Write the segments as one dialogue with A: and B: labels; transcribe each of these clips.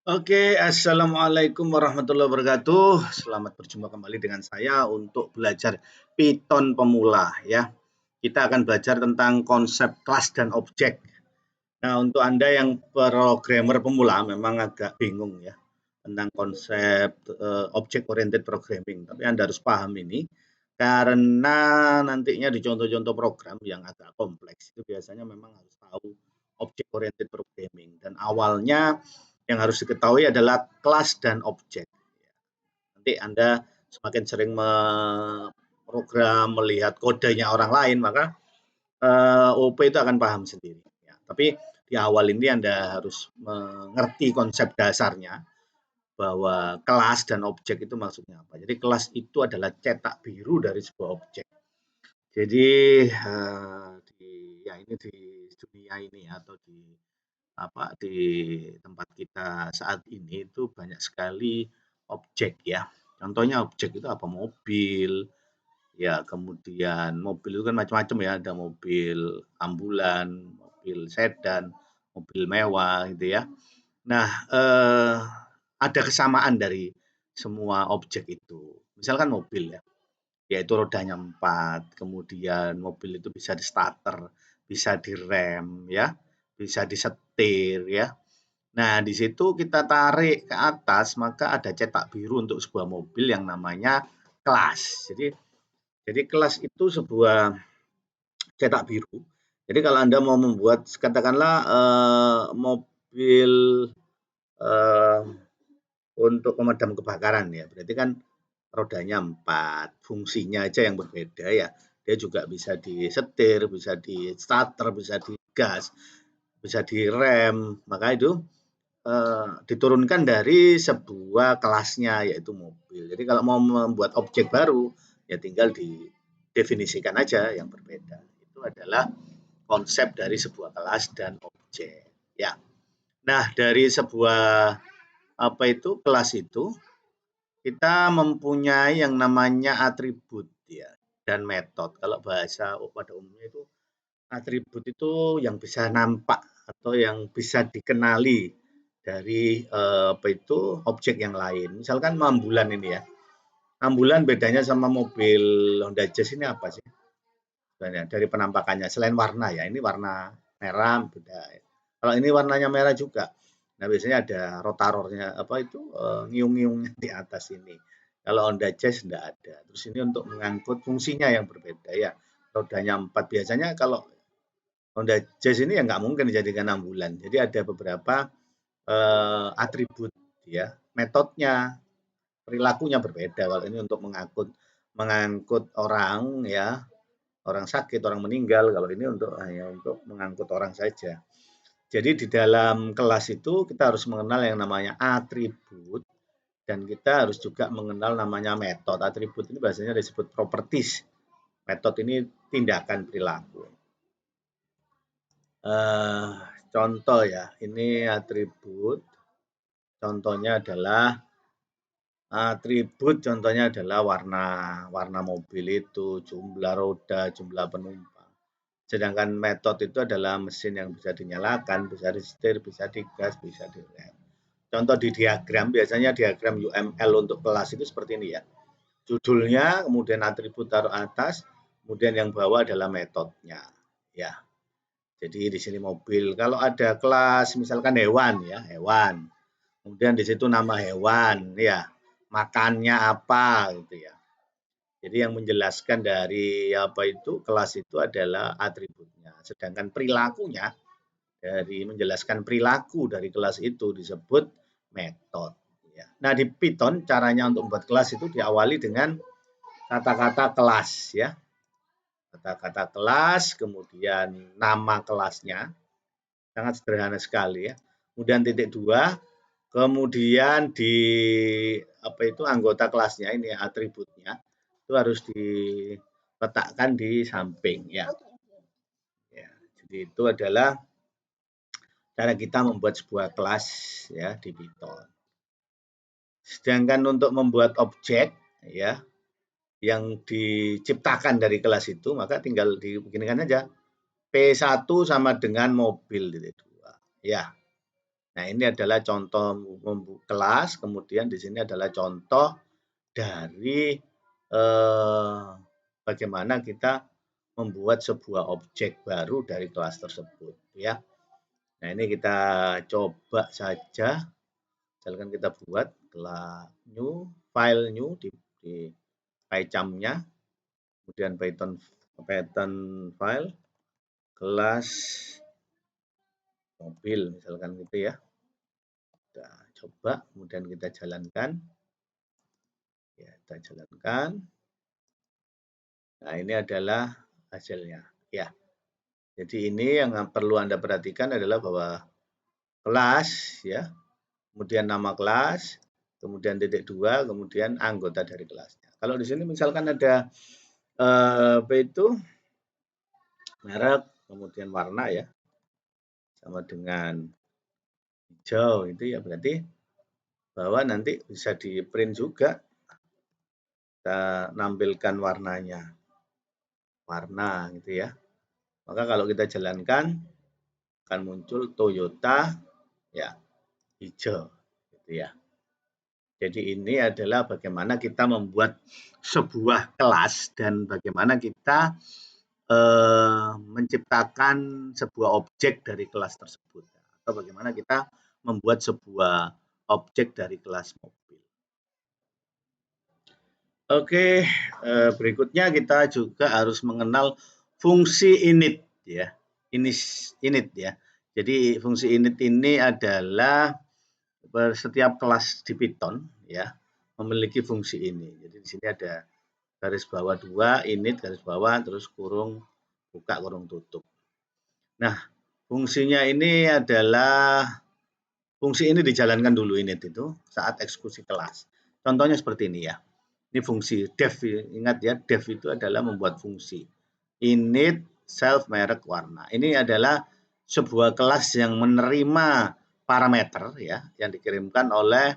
A: Oke, assalamualaikum warahmatullahi wabarakatuh. Selamat berjumpa kembali dengan saya untuk belajar Python pemula ya. Kita akan belajar tentang konsep kelas dan objek. Nah, untuk Anda yang programmer pemula memang agak bingung ya tentang konsep object oriented programming. Tapi Anda harus paham ini karena nantinya di contoh-contoh program yang agak kompleks itu biasanya memang harus tahu object oriented programming dan awalnya yang harus diketahui adalah kelas dan objek. Nanti Anda semakin sering program melihat kodenya orang lain, maka OP itu akan paham sendiri. Ya, tapi di awal ini Anda harus mengerti konsep dasarnya bahwa kelas dan objek itu maksudnya apa. Jadi kelas itu adalah cetak biru dari sebuah objek. Jadi di dunia ini atau di tempat kita saat ini itu banyak sekali objek ya. Contohnya objek itu apa? Mobil, ya kemudian mobil itu kan macam-macam ya, ada mobil ambulan, mobil sedan, mobil mewah gitu ya. Nah, ada kesamaan dari semua objek itu. Misalkan mobil ya, yaitu rodanya 4, kemudian mobil itu bisa di starter, bisa direm ya, bisa disetir ya. Nah, di situ kita tarik ke atas, maka ada cetak biru untuk sebuah mobil yang namanya kelas. Jadi kelas itu sebuah cetak biru. Jadi kalau Anda mau membuat katakanlah mobil eh, untuk pemadam kebakaran ya, berarti kan rodanya 4, fungsinya aja yang berbeda ya. Dia juga bisa disetir, bisa di starter, bisa digas, bisa direm. Maka itu diturunkan dari sebuah kelasnya yaitu mobil. Jadi kalau mau membuat objek baru ya tinggal didefinisikan aja yang berbeda. Itu adalah konsep dari sebuah kelas dan objek. Ya. Nah, dari sebuah kelas itu kita mempunyai yang namanya atribut ya dan metode. Kalau bahasa pada umumnya itu atribut itu yang bisa nampak atau yang bisa dikenali dari objek yang lain. Misalkan ambulan ini ya. Ambulan bedanya sama mobil Honda Jazz ini apa sih? Sebenarnya dari penampakannya selain warna ya. Ini warna merah beda. Kalau ini warnanya merah juga. Nah, biasanya ada rotatornya ngiung-ngiungnya di atas ini. Kalau Honda Jazz enggak ada. Terus ini untuk mengangkut fungsinya yang berbeda ya. Rodanya 4 biasanya kalau Honda Jazz ini ya nggak mungkin dijadikan ambulan. Jadi ada beberapa atribut ya, metodenya, perilakunya berbeda. Kalau ini untuk mengangkut orang ya, orang sakit, orang meninggal. Kalau ini hanya untuk mengangkut orang saja. Jadi di dalam kelas itu kita harus mengenal yang namanya atribut dan kita harus juga mengenal namanya metode. Atribut ini biasanya disebut properties. Metode ini tindakan perilaku. Eh, Contoh ya, ini atribut. Contohnya adalah warna, warna mobil itu, jumlah roda, jumlah penumpang. Sedangkan metode itu adalah mesin yang bisa dinyalakan, bisa disetir, bisa digas, bisa direm. Contoh di diagram, biasanya diagram UML untuk kelas itu seperti ini ya. Judulnya, kemudian atribut taruh atas, kemudian yang bawah adalah metodenya. Ya. Jadi di sini mobil. Kalau ada kelas misalkan hewan ya, hewan. Kemudian di situ nama hewan ya, makannya apa gitu ya. Jadi yang menjelaskan dari kelas itu adalah atributnya. Sedangkan perilakunya dari menjelaskan perilaku dari kelas itu disebut metode. Ya. Nah di Python caranya untuk membuat kelas itu diawali dengan kata-kata kelas ya. Kata-kata kelas, kemudian nama kelasnya, sangat sederhana sekali ya. Kemudian titik 2, kemudian di anggota kelasnya ini atributnya itu harus diletakkan di samping ya. Ya, jadi itu adalah cara kita membuat sebuah kelas ya di Python. Sedangkan untuk membuat objek ya yang diciptakan dari kelas itu maka tinggal dibeginikan aja. P1 sama dengan mobil titik 2. Ya. Nah, ini adalah contoh kelas, kemudian di sini adalah contoh dari bagaimana kita membuat sebuah objek baru dari kelas tersebut, ya. Nah, ini kita coba saja. Misalkan kita buat kelas new, file new di PyCharm-nya, kemudian Python file, kelas mobil, misalkan gitu ya. Kita coba, kemudian kita jalankan. Ya, kita jalankan. Nah, ini adalah hasilnya. Ya, jadi ini yang perlu Anda perhatikan adalah bahwa kelas, ya, kemudian nama kelas, kemudian titik 2, kemudian anggota dari kelasnya. Kalau di sini misalkan ada apa itu merek, kemudian warna ya, sama dengan hijau itu ya berarti bahwa nanti bisa di print juga, kita nampilkan warnanya, warna gitu ya. Maka kalau kita jalankan akan muncul Toyota ya hijau gitu ya. Jadi ini adalah bagaimana kita membuat sebuah kelas dan bagaimana kita menciptakan sebuah objek dari kelas tersebut atau bagaimana kita membuat sebuah objek dari kelas mobil. Oke, berikutnya kita juga harus mengenal fungsi init ya. Init ya. Jadi fungsi init ini adalah setiap kelas di Python ya memiliki fungsi ini. Jadi di sini ada garis bawah 2 init garis bawah terus kurung buka kurung tutup. Nah, fungsinya ini adalah fungsi ini dijalankan dulu init itu saat eksekusi kelas. Contohnya seperti ini ya. Ini fungsi def, ingat ya, def itu adalah membuat fungsi. Init self merek warna. Ini adalah sebuah kelas yang menerima parameter ya yang dikirimkan oleh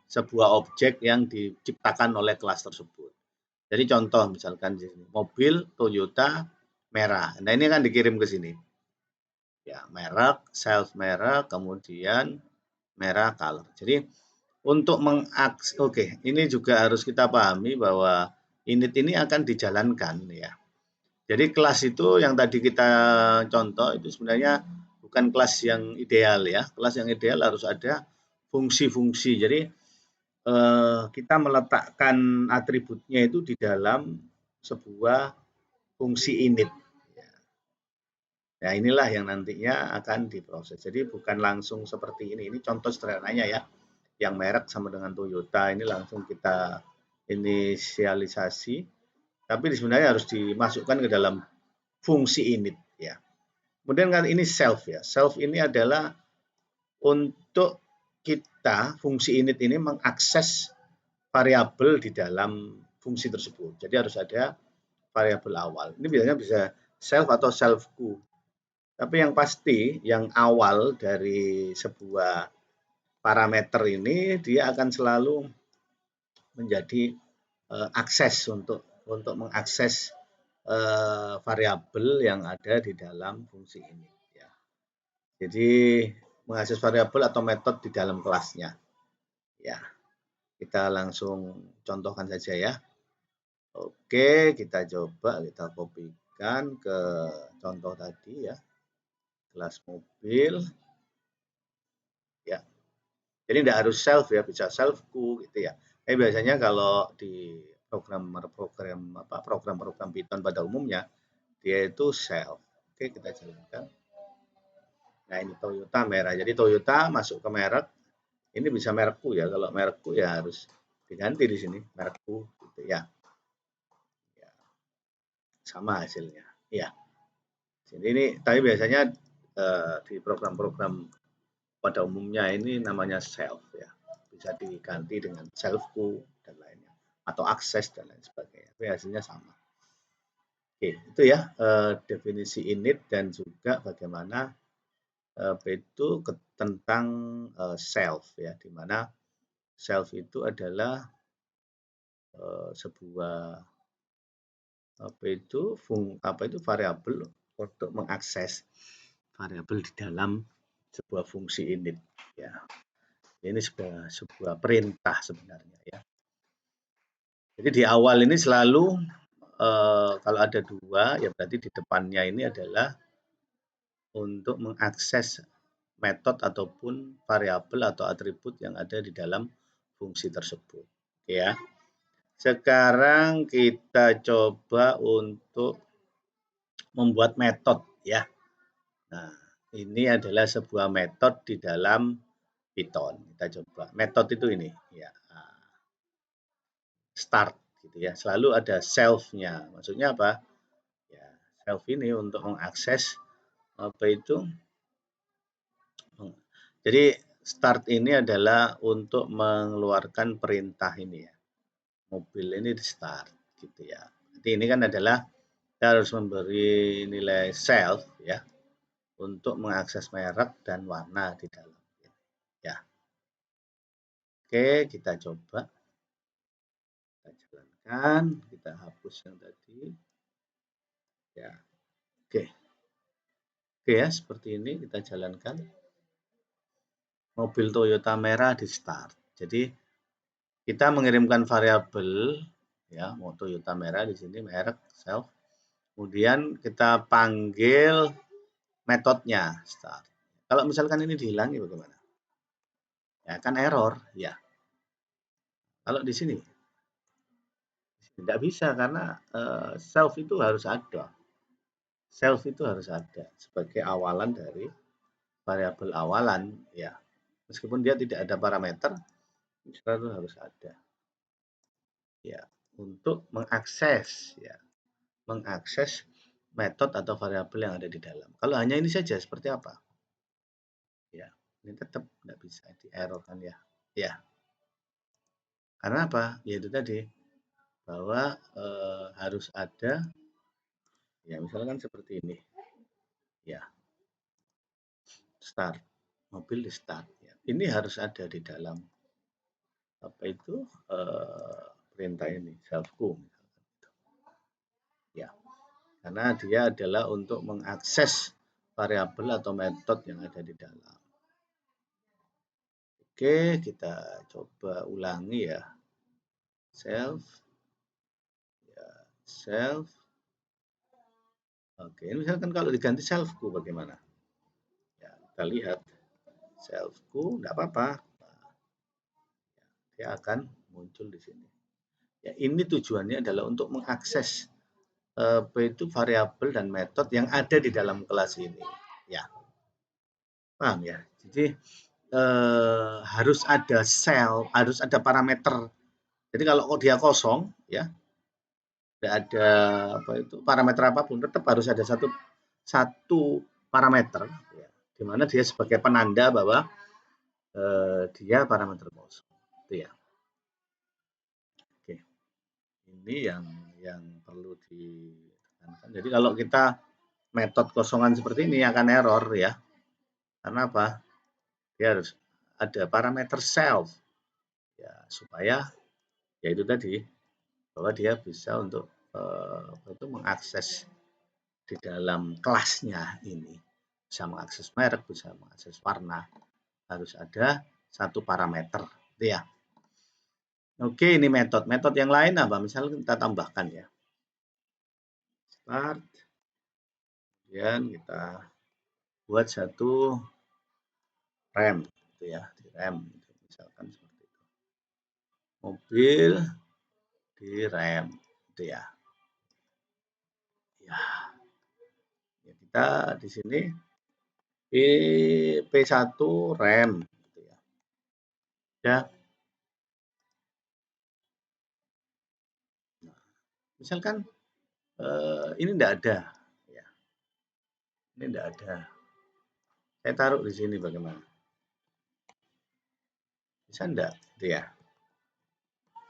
A: sebuah objek yang diciptakan oleh kelas tersebut. Jadi contoh misalkan di sini mobil Toyota merah. Nah, ini kan dikirim ke sini. Ya, merek, self merek, kemudian merah color. Jadi untuk ini juga harus kita pahami bahwa init ini akan dijalankan ya. Jadi kelas itu yang tadi kita contoh itu sebenarnya bukan kelas yang ideal ya. Kelas yang ideal harus ada fungsi-fungsi. Jadi kita meletakkan atributnya itu di dalam sebuah fungsi init. Nah, inilah yang nantinya akan diproses. Jadi bukan langsung seperti ini. Ini contoh sederhananya ya. Yang merek sama dengan Toyota ini langsung kita inisialisasi. Tapi sebenarnya harus dimasukkan ke dalam fungsi init ya. Kemudian kan ini self ya. Self ini adalah untuk kita fungsi init ini mengakses variabel di dalam fungsi tersebut. Jadi harus ada variabel awal. Ini biasanya bisa self atau self-ku. Tapi yang pasti yang awal dari sebuah parameter ini dia akan selalu menjadi akses untuk mengakses variabel yang ada di dalam fungsi ini ya. Jadi mengakses variabel atau metode di dalam kelasnya. Ya, kita langsung contohkan saja ya. Oke, kita coba kita kopikan ke contoh tadi ya. Kelas mobil. Ya. Jadi tidak harus self ya, bisa self-ku gitu ya. Tapi biasanya kalau di program-program Python pada umumnya dia itu self. Oke, kita jalankan. Nah, ini Toyota merah. Jadi Toyota masuk ke merek. Ini bisa merekku ya. Kalau merekku ya harus diganti di sini merekku gitu ya. Ya. Sama hasilnya. Ya. Jadi ini tapi biasanya di program-program pada umumnya ini namanya self ya. Bisa diganti dengan self-ku dan lainnya atau akses dan lain sebagainya. Tapi hasilnya sama. Oke, itu ya definisi init dan juga bagaimana itu tentang self ya, di mana self itu adalah sebuah variabel untuk mengakses variabel di dalam sebuah fungsi init ya. Ini sebuah perintah sebenarnya ya. Jadi di awal ini selalu kalau ada dua ya berarti di depannya ini adalah untuk mengakses metode ataupun variabel atau atribut yang ada di dalam fungsi tersebut ya. Sekarang kita coba untuk membuat metode ya. Nah, ini adalah sebuah metode di dalam Python. Kita coba. Metode itu ini ya. Start gitu ya. Selalu ada self-nya. Maksudnya apa? Ya, self ini untuk mengakses apa itu? Jadi start ini adalah untuk mengeluarkan perintah ini ya. Mobil ini di start gitu ya. Jadi ini kan adalah kita harus memberi nilai self ya untuk mengakses merek dan warna di dalam ya. Oke, kita coba. Kita jalankan, kita hapus yang tadi. Ya. Oke. Oke ya, seperti ini kita jalankan. Mobil Toyota merah di start. Jadi kita mengirimkan variabel ya, mau Toyota merah di sini merek self. Kemudian kita panggil metodenya start. Kalau misalkan ini dihilangi bagaimana? Ya kan error ya. Kalau di sini tidak bisa karena self itu harus ada. Self itu harus ada sebagai awalan dari variabel awalan ya. Meskipun dia tidak ada parameter, selalu harus ada. Ya, untuk mengakses ya. Mengakses metode atau variabel yang ada di dalam. Kalau hanya ini saja seperti apa? Ya, ini tetap tidak bisa di error kan ya. Ya. Karena apa? Ya itu tadi bahwa harus ada ya misalkan seperti ini. Ya. Start. Mobil di start ya. Ini harus ada di dalam apa itu perintah ini selfku ya. Karena dia adalah untuk mengakses variabel atau metode yang ada di dalam. Oke, kita coba ulangi ya. Self. Ya, self. Oke, misalkan kalau diganti selfku bagaimana? Ya, kita lihat. Selfku, enggak apa-apa. Dia akan muncul di sini. Ya, ini tujuannya adalah untuk mengakses apa itu variabel dan metode yang ada di dalam kelas ini. Ya, paham ya? Jadi harus ada sel, harus ada parameter. Jadi kalau dia kosong, ya tidak ada apa itu parameter apapun, tetap harus ada satu parameter, ya, di mana dia sebagai penanda bahwa dia parameter kosong. Itu ya. Oke, ini yang perlu ditekankan. Jadi kalau kita metode kosongan seperti ini akan error ya. Karena apa? Dia harus ada parameter self ya supaya ya itu tadi bahwa dia bisa untuk itu mengakses di dalam kelasnya ini bisa mengakses merek, bisa mengakses warna, harus ada satu parameter, gitu ya. Oke, ini metode yang lain apa? Misalnya kita tambahkan ya, start, kemudian kita buat satu rem, gitu ya, di rem, misalkan seperti itu. Mobil di rem, gitu ya. Ya, kita di sini P1 rem, gitu ya. Ya. Nah, misalkan ini tidak ada, ya. Ini tidak ada. Saya taruh di sini bagaimana? Bisa enggak? Gitu ya.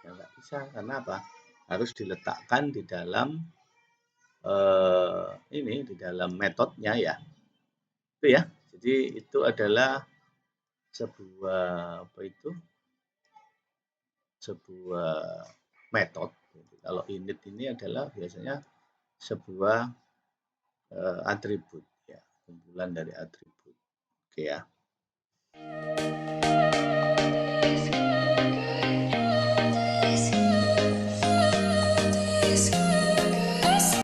A: Ya enggak bisa karena apa? Harus diletakkan di dalam ini di dalam metodenya ya. Itu ya. Jadi itu adalah sebuah apa itu? Sebuah metode. Kalau init ini adalah biasanya sebuah atribut ya, kumpulan dari atribut. Oke ya.